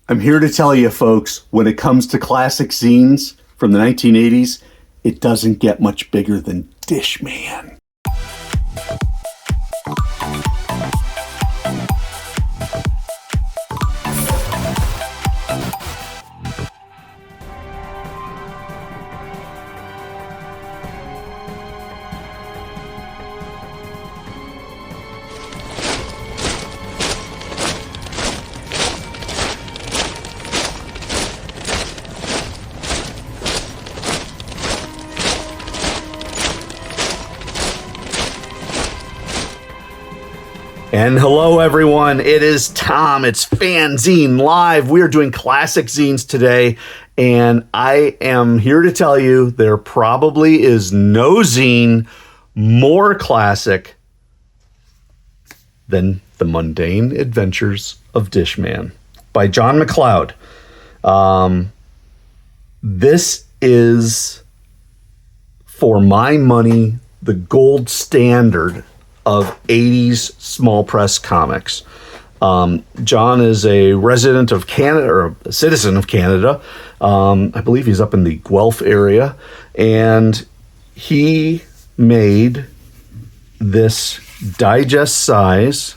I'm here to tell you, folks, when it comes to classic zines from the 1980s, it doesn't get much bigger than Dishman. And hello, everyone. It is Tom. It's FANzine Live. We are doing classic zines today, and I am here to tell you there probably is no zine more classic than The Mundane Adventures of Dishman by John McLeod. This is, for my money, the gold standard of 80s small press comics. John is a resident of Canada, or a citizen of Canada. I believe he's up in the Guelph area, and he made this digest size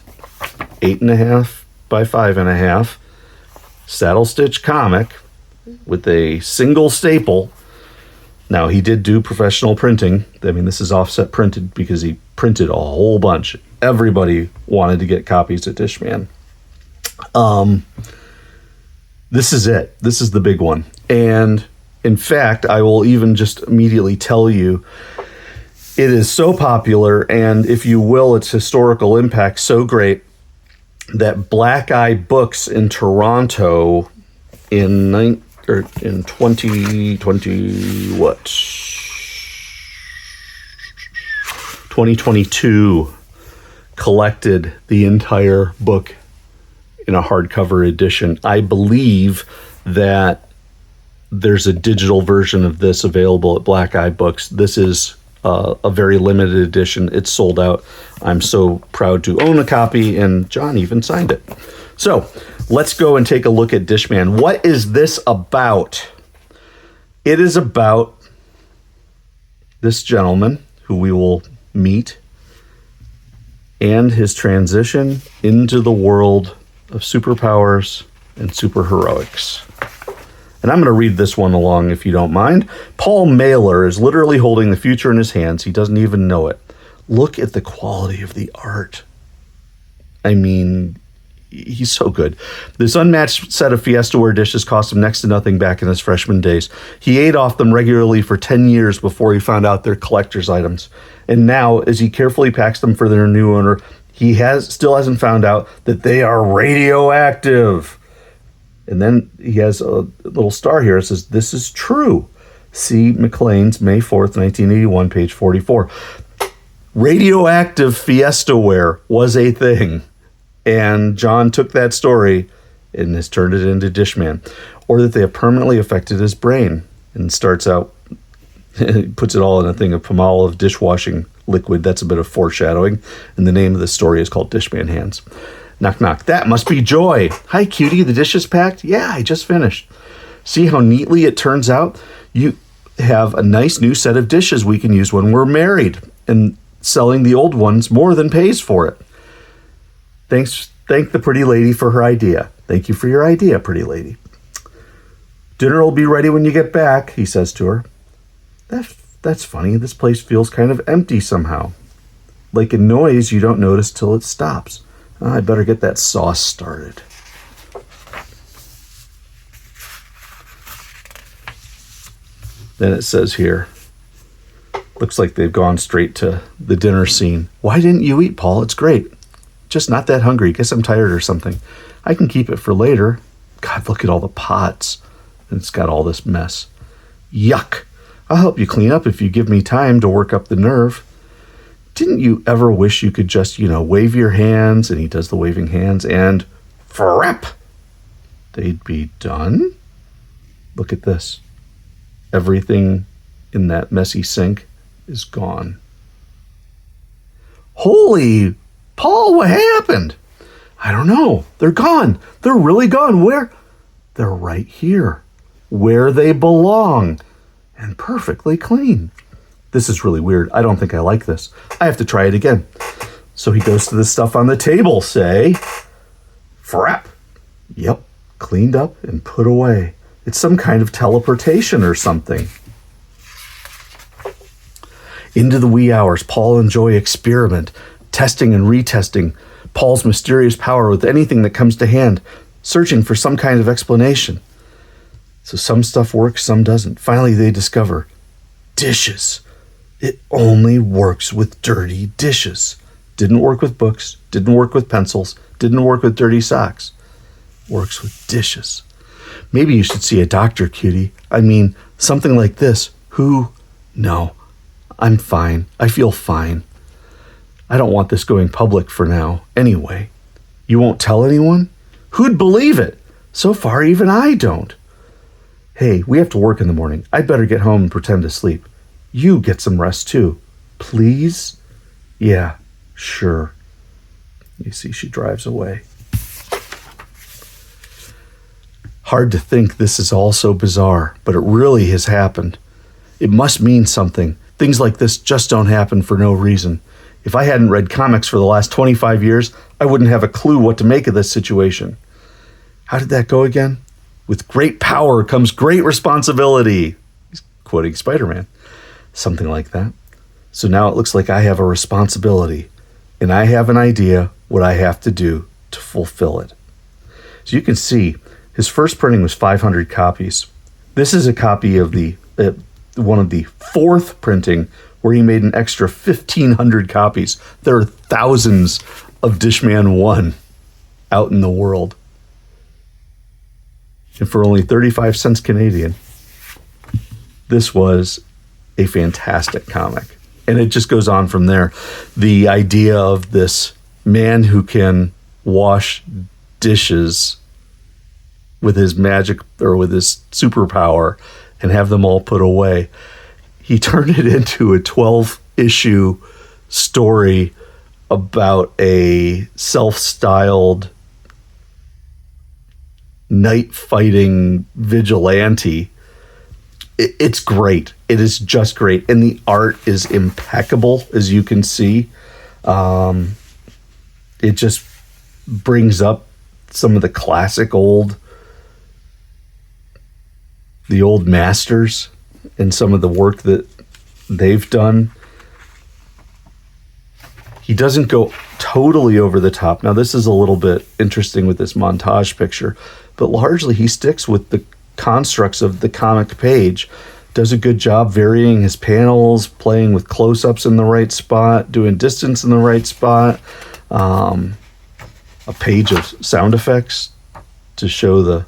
8.5 by 5.5 saddle stitch comic with a single staple. Now, he did do professional printing. I mean, this is offset printed because he printed a whole bunch. Everybody wanted to get copies at Dishman. This is it. This is the big one. And in fact, I will even just immediately tell you, it is so popular, and if you will, its historical impact so great that Black Eye Books in Toronto in 2022 collected the entire book in a hardcover edition. I believe that there's a digital version of this available at Black Eye Books. This is a very limited edition. It's sold out. I'm so proud to own a copy, and John even signed it. So let's go and take a look at Dishman. What is this about? It is about this gentleman who we will meet and his transition into the world of superpowers and superheroics. And I'm going to read this one along if you don't mind. Paul Mailer is literally holding the future in his hands. He doesn't even know it. Look at the quality of the art. I mean, he's so good. This unmatched set of Fiesta-ware dishes cost him next to nothing back in his freshman days. He ate off them regularly for 10 years before he found out they're collector's items. And now, as he carefully packs them for their new owner, he still hasn't found out that they are radioactive. And then he has a little star here. It says, "This is true." See McLean's May 4th, 1981, page 44. Radioactive Fiesta-ware was a thing. And John took that story and has turned it into Dishman. Or that they have permanently affected his brain. And starts out, puts it all in a thing of Palmolive dishwashing liquid. That's a bit of foreshadowing. And the name of the story is called Dishman Hands. Knock, knock. That must be Joy. Hi, cutie. The dish is packed? Yeah, I just finished. See how neatly it turns out? You have a nice new set of dishes we can use when we're married. And selling the old ones more than pays for it. Thank the pretty lady for her idea. Thank you for your idea, pretty lady. Dinner will be ready when you get back, he says to her. That's funny. This place feels kind of empty somehow. Like a noise you don't notice till it stops. Oh, I better get that sauce started. Then it says here, looks like they've gone straight to the dinner scene. Why didn't you eat, Paul? It's great. Just not that hungry. Guess I'm tired or something. I can keep it for later. God, look at all the pots. And it's got all this mess. Yuck. I'll help you clean up if you give me time to work up the nerve. Didn't you ever wish you could just, wave your hands? And he does the waving hands and frap. They'd be done. Look at this. Everything in that messy sink is gone. Holy Paul, what happened? I don't know. They're gone. They're really gone. Where? They're right here, where they belong, and perfectly clean. This is really weird. I don't think I like this. I have to try it again. So he goes to the stuff on the table, say, frap. Yep, cleaned up and put away. It's some kind of teleportation or something. Into the wee hours, Paul and Joy experiment, testing and retesting Paul's mysterious power with anything that comes to hand, searching for some kind of explanation. So some stuff works, some doesn't. Finally, they discover dishes. It only works with dirty dishes. Didn't work with books, didn't work with pencils, didn't work with dirty socks. Works with dishes. Maybe you should see a doctor, cutie. I mean, something like this. Who? No, I'm fine. I feel fine. I don't want this going public for now. Anyway, you won't tell anyone? Who'd believe it? So far, even I don't. Hey, we have to work in the morning. I'd better get home and pretend to sleep. You get some rest too. Please? Yeah, sure. You see, she drives away. Hard to think this is all so bizarre, but it really has happened. It must mean something. Things like this just don't happen for no reason. If I hadn't read comics for the last 25 years, I wouldn't have a clue what to make of this situation. How did that go again? With great power comes great responsibility. He's quoting Spider-Man. Something like that. So now it looks like I have a responsibility, and I have an idea what I have to do to fulfill it. So you can see his first printing was 500 copies. This is a copy of the one of the fourth printing where he made an extra 1,500 copies. There are thousands of Dishman 1 out in the world. And for only 35 cents Canadian, this was a fantastic comic. And it just goes on from there. The idea of this man who can wash dishes with his magic or with his superpower and have them all put away. He turned it into a 12-issue story about a self-styled night fighting vigilante. It's great. It is just great. And the art is impeccable, as you can see. It just brings up some of the classic old masters and some of the work that they've done. He doesn't go totally over the top. Now, this is a little bit interesting with this montage picture, but largely he sticks with the constructs of the comic page. Does a good job varying his panels, playing with close-ups in the right spot, doing distance in the right spot. A page of sound effects to show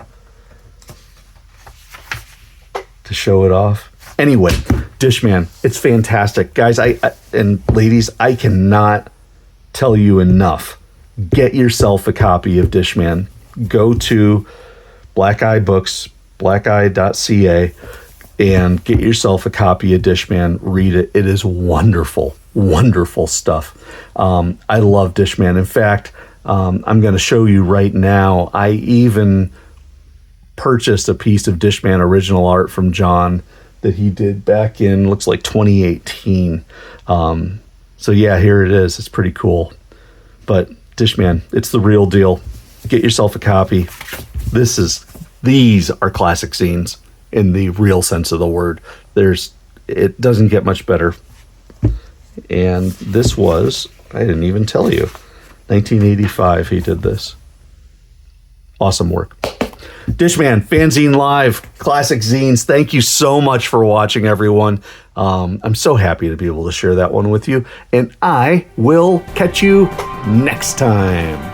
it off. Anyway, Dishman, it's fantastic. Guys, I and ladies, I cannot tell you enough. Get yourself a copy of Dishman. Go to Black Eye Books, blackeye.ca, and get yourself a copy of Dishman. Read it. It is wonderful, wonderful stuff. I love Dishman. In fact, I'm going to show you right now. I even purchased a piece of Dishman original art from John that he did back in, looks like 2018. So yeah, here it is. It's pretty cool. But Dishman, it's the real deal. Get yourself a copy. These are classic zines in the real sense of the word. It doesn't get much better. And this was, I didn't even tell you, 1985 he did this. Awesome work. Dishman, FANzine Live Classic Zines. Thank you so much for watching, everyone. I'm so happy to be able to share that one with you. And I will catch you next time.